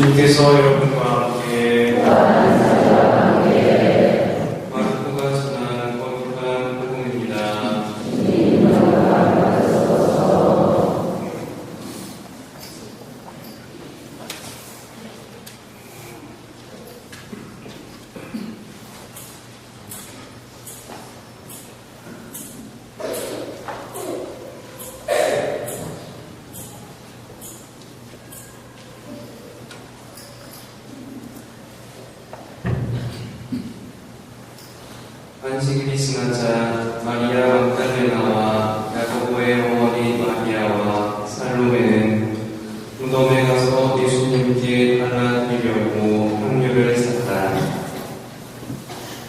주님께서 여러분과 함께 마르코가 전한 거룩한 복음입니다. 안식일이 지나자 마리아 막달레나와 야고보의 어머니 마리아와 살로메는 무덤에 가서 예수님께 발라드리려고 향유를 샀다.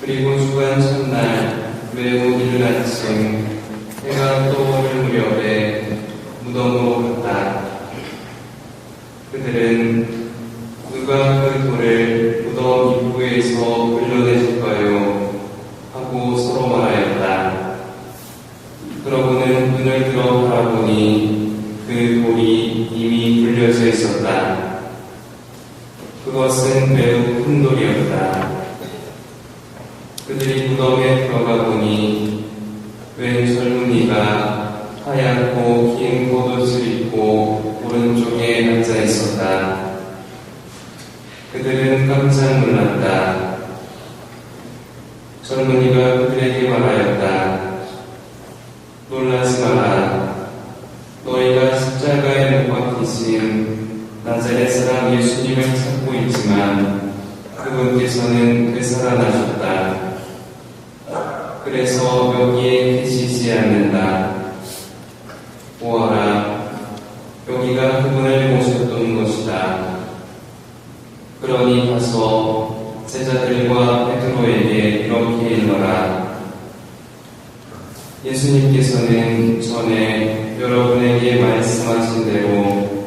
그리고 주간 첫날 매우 이른 아침 해가 떠오를 무렵에 무덤으로 갔다. 그들은 누가 그 돌을 무덤 입구에서 불러내줄까요? 하고 서로 말하였다. 그러고는 눈을 들어 바라보니 그 돌이 이미 불려져 있었다. 그것은 매우 큰 돌이었다. 그들이 무덤에 들어가 보니 웬 젊은이가 하얗고 긴 겉옷을 입고 오른쪽에 앉아 있었다. 그들은 깜짝 놀랐다. 젊은이가 그들에게 말하였다. 놀라지 마라. 너희가 십자가에 못 박히신 나자렛 사람 예수님을 찾고 있지만 그분께서는 되살아나셨다. 그래서 여기에 계시지 않는다. 보아라. 여기가 그분을 모셨던 것이다. 그러니 가서 제자들과 베드로에게 이렇게 일러라. 예수님께서는 전에 여러분에게 말씀하신 대로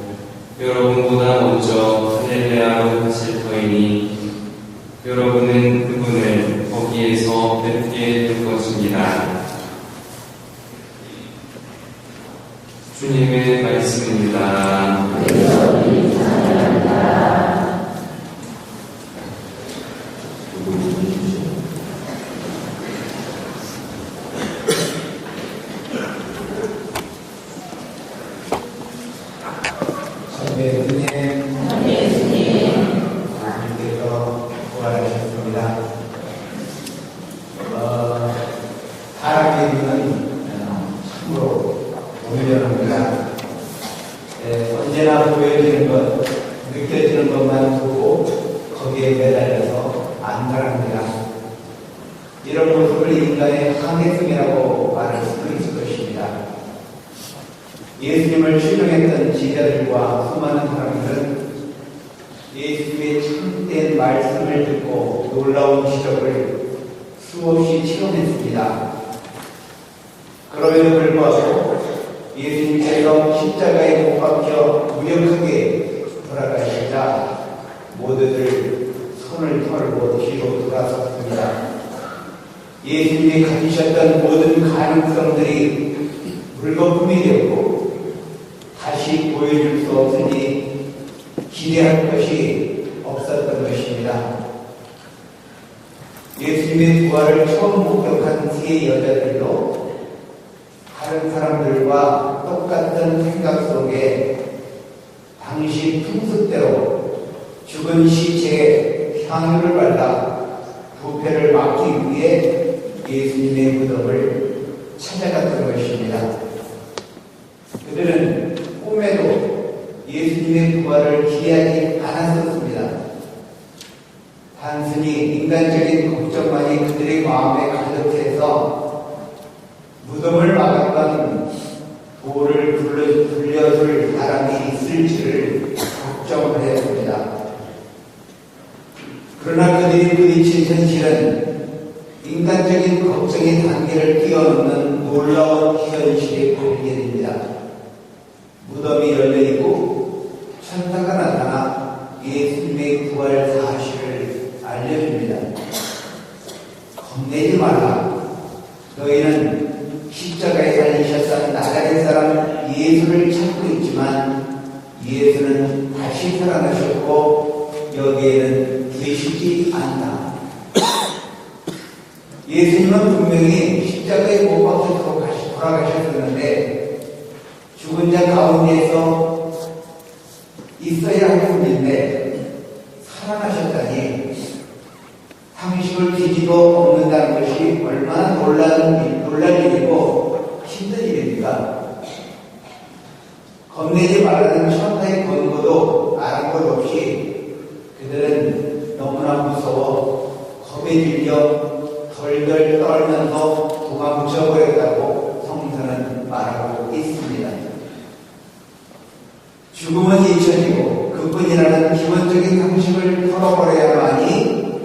여러분보다 먼저 갈릴레아로 가실 터이니 여러분은 그분을 거기에서 뵙게 될 것입니다. 주님의 말씀입니다. 하나님께서 부활하셨습니다. 사람의 눈은 참으로 온전합니다. 언제나 보여지는 것, 느껴지는 것만 보고 거기에 매달려서 안달합니다. 이런 모습을 인간의 항해성이라고 말할 수도 있을 것입니다. 예수님을 신뢰했던 제자들과 수많은 사람들은 예수님의 참된 말씀을 듣고 놀라운 기적을 수없이 체험했습니다. 그럼에도 불구하고 예수님께서 십자가에 못 박혀 무력하게 돌아가시자 모두들 손을 털고 뒤로 돌아섰습니다. 예수님이 가지셨던 모든 가능성들이 물거품이 되었고 다시 보여줄 수 없으니 기대할 것이 없었던 것입니다. 예수님의 부활을 처음 목격한 세 여자들도 다른 사람들과 똑같은 생각 속에 당시 풍습대로 죽은 시체에 향유를 발라 부패를 막기 위해 예수님의 무덤을 찾아갔던 것입니다. 그들은 꿈에도 예수님의 부활을 기대하지 않았었습니다. 단순히 인간적인 걱정만이 그들의 마음에 가득해서 무덤을 막았던 돌을 불려줄 사람이 있을지를 걱정을 했습니다. 그러나 그들이 부딪힌 현실은 인간적인 걱정의 단계를 뛰어넘는 놀라운 현실이 발견됩니다. 무덤이 열려있고 천사가 나타나 예수님의 부활 사실을 알려줍니다. 겁내지 말라. 너희는 십자가에 달리셨던 나자렛 사람 예수를 찾고 있지만 예수는 다시 살아나셨고 여기에는 계시지 않다. 예수님은 분명히 십자가에 못 박혀서 돌아가셨었는데 죽은 자 가운데에서 있어야 할 분인데 살아나셨다니 상식을 뒤집어 엎는다는 것이 얼마나 놀랄 일이고 힘든 일입니까? 겁내지 말라는 천사의 권고도 아는 것 없이 그들은 너무나 무서워 겁에 질려 덜덜 떨면서 도망쳐버렸다고 성서는 말하고 있습니다. 죽음은 이천이고 그뿐이라는 기본적인 상식을 털어버려야만이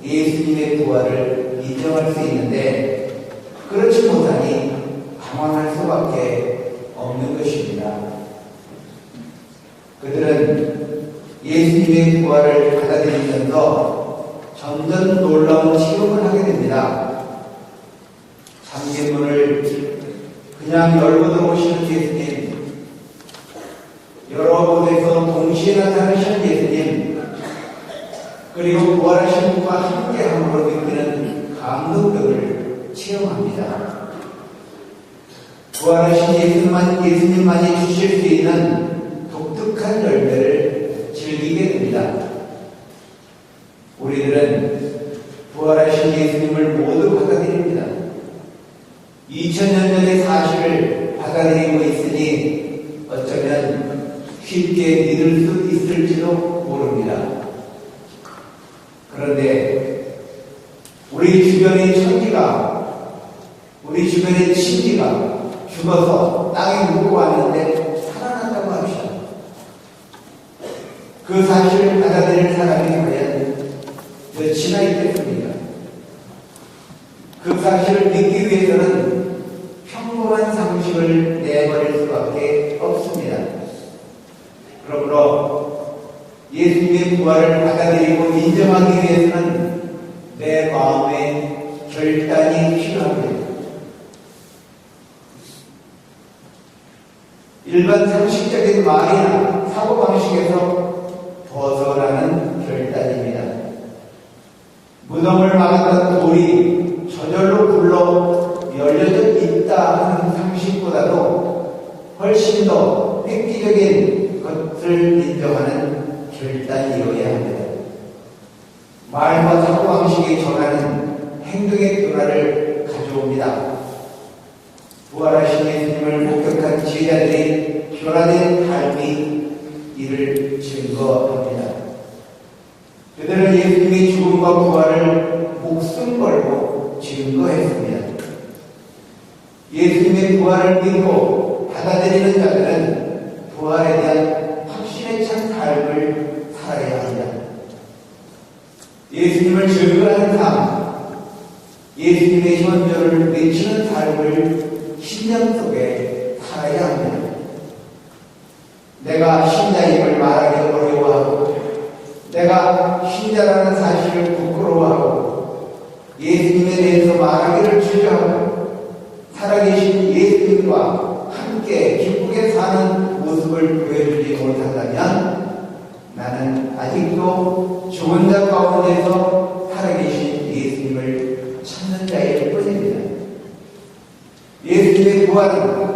예수님의 부활을 인정할 수 있는데 그렇지 못하니 당황할 수밖에 없는 것입니다. 그들은 예수님의 부활을 받아들이면서 점점 놀라운 체험을 하게 됩니다. 잠긴 문을 그냥 열고 들어오시는 예수님, 여러 곳에서 동시에 나타나시는 예수님, 그리고 부활하신 분과 함께함으로 느끼는 감동 등을 체험합니다. 부활하신 예수님만이 주실 수 있는 독특한 열매를 즐기게 됩니다. 우리들은 부활하신 예수님을 모두 받아들입니다. 2000년 전의 사실을 받아들이고 있으니 어쩌면 쉽게 믿을 수 있을지도 모릅니다. 그런데 우리 주변의 천지가, 우리 주변의 친지가 죽어서 땅에 묻고 왔는데 살아난다고 합시다. 그 사실을 받아들일 사람이 과연 몇이나 있겠습니까? 그 사실을 믿기 위해서는 평범한 상식을 내버릴 수밖에 없습니다. 그러므로 예수님의 부활을 받아들이고 인정하기 위해서는 내 마음에 결단이 필요합니다. 일반 상식적인 말이나 사고방식에서 벗어나는 결단입니다. 무덤을 막았던 돌이 저절로 굴러 열려져 있다 하는 상식보다도 훨씬 더 획기적인 것을 인정하는 결단이어야 합니다. 말과 사고방식이 전하는 행동의 변화를 가져옵니다. 부활하신 예수님을 목격한 제자들이 변화된 삶이 이를 증거합니다. 그들은 예수님의 죽음과 부활을 목숨 걸고 증거했습니다. 예수님의 부활을 믿고 받아들이는 자들은 부활에 대한 확신에 찬 삶을 살아야 합니다. 예수님을 증거하는 삶, 예수님의 현존을 외치는 삶을 신념 속에 살아야 합니다. 내가 신자임을 말하기 어려워하고 내가 신자라는 사실을 부끄러워하고 예수님에 대해서 말하기를 주저하고 살아계신 예수님과 함께 기쁘게 사는 모습을 보여주지 못한다면 나는 아직도 죽은 자 가운데서 살아계신 예수님을 찾는 자일 뿐입니다. 예수님의 부활은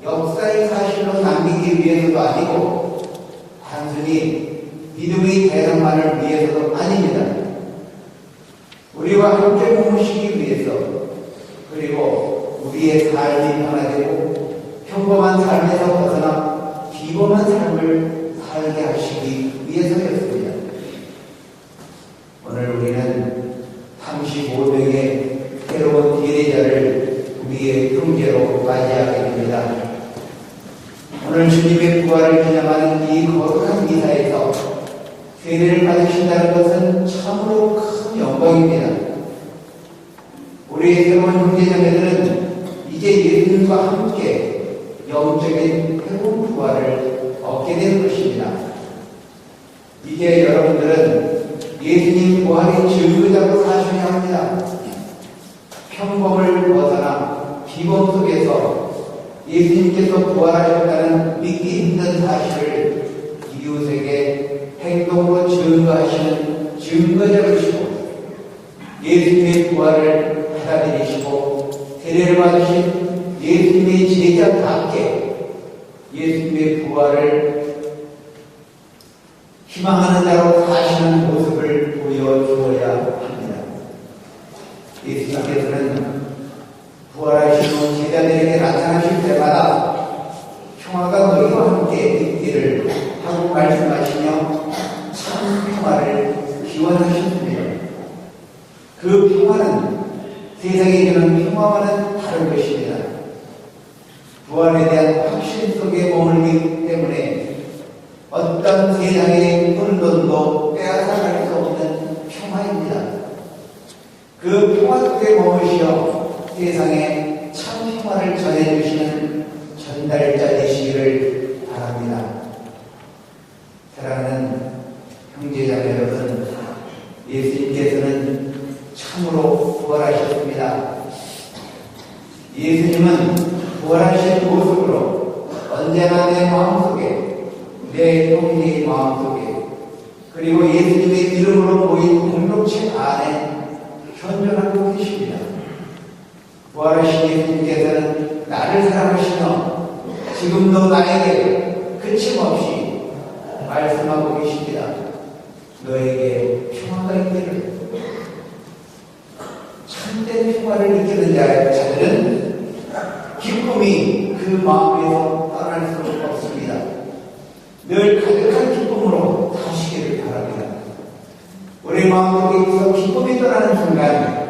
역사의 사실로 남기기 위해서도 아니고 단순히 믿음의 대상만을 위해서도 아닙니다. 우리와 함께 머무시기 위해서 그리고 우리의 삶이 변화되고 평범한 삶에서 벗어나 비범한 삶을 살게 하시기 위해서였습니다. 오늘 우리는 35명의 새로운 기대자를 우리의 형제로 맞이하게 됩니다. 오늘 주님의 부활을 기념하는 이 거룩한 미사에서 세례를 받으신다는 것은 참으로 큰 영광입니다. 우리의 새로운 형제자매들은 이제 예수님과 함께 영적인 새로운 부활을 얻게 되는 것입니다. 이제 여러분들은 예수님 부활의 증거자로 사셔야 합니다. 평범을 벗어나 비범 속에서 예수님께서 부활하셨다는 믿기 힘든 사실을 이웃에게 행동으로 증거하는 하시는 증거자이시고 예수님의 부활을 받아들이시고 세례를 받으신 예수님의 제자답게 예수님의 부활을 희망하는 자로 사시는 모습을 보여주어야 합니다. 예수님께서는 부활하신 후 제자들에게 나타나실 때마다 평화가 너희와 함께 있기를 하고 말씀하시며 참 평화를 기원하셨습니다. 그 평화는 세상에 주는 평화와는 다른 것입니다. 부활에 대한 확신 속에 머물기 때문에 어떤 세상의 혼돈도 빼앗아갈 수 없는 평화입니다. 그 평화 속에 머무시어 세상에 참 평화를 전해주시는 전달자 되시기를 바랍니다. 사랑하는 형제자매 여러분, 예수님께서는 참으로 부활하셨습니다. 예수님은 부활하신 모습으로 언제나 내 마음속에, 내 형제의 마음속에, 그리고 예수님의 이름으로 모인 공동체 안에 현존하고 계십니다. 부활하신 예수님께서는 나를 사랑하시며 지금도 나에게 그침없이 말씀하고 계십니다. 너에게 평화가 있기를. 참된 평화를 느끼는 자들은 기쁨이 그 마음에서 떠날 수 없습니다. 늘 가득한 기쁨으로 사시기를 바랍니다. 우리 마음속에서 기쁨이 떠나는 순간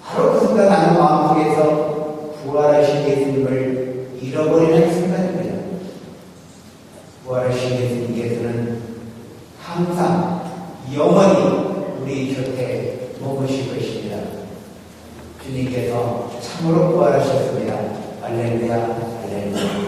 바로 그 순간 나는 마음속에서 부활하신 예수님을 잃어버리는 순간입니다. 부활하신 예수님께서는 항상 영원히 우리 곁에 머무실 것입니다. 주님께서 참으로 부활하셨습니다. 할렐루야, 할렐루야.